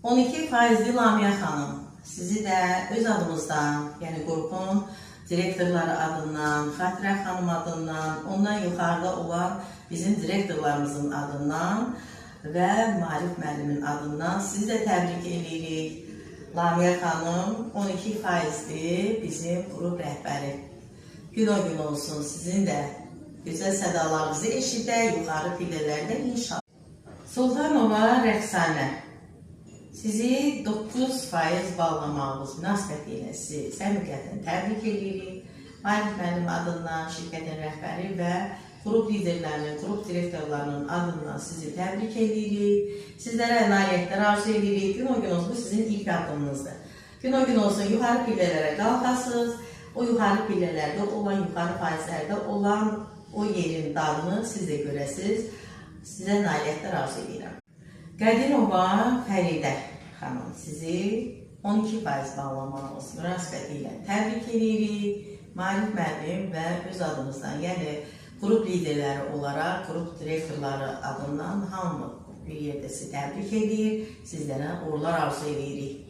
12% Lamiyə xanım, sizi də öz adımızdan, yəni qrupun direktorları adından, Xatirə xanım adından, ondan yuxarıda olan bizim direktorlarımızın adından və Maarif müəllimin adından sizi də təbrik edirik. Lamiyə xanım 12%-dir bizim qrup rəhbəri. Gün o gün olsun, sizin də gözəl sədalarınızı eşidək, yuxarı pillələrdə inşallah. Sultanova Rəqsanə, sizi 9% bağlamağınız münasibəti ilə sizi səmiyyətən təbrik edirik. Maarif müəllim adından, şirkətin rəhbəri və qrup liderlərinin, qrup direktorlarının adından sizi təbrik edirik. Sizlərə nailiyyətlər arzu edirik. Gün o gün olsun, bu sizin ilk addımınızdır. Gün o gün olsun, yuxarı pillələrə qalxasınız. O yuxarı pillələrdə olan, yuxarı faizlərdə olan o yerin dadını siz də görəsiniz. Sizə nailiyyətlər arzu edirəm. Qədinova Fəridə xanım, sizi 12% bağlamağınız münasibəti ilə təbrik edirik. Maarif müəllim və öz adımızdan, yəni qrup liderləri olaraq, qrup direktorları adından hamı bir yerdə sizi təbrik edir, sizlərə uğurlar arzu edirik.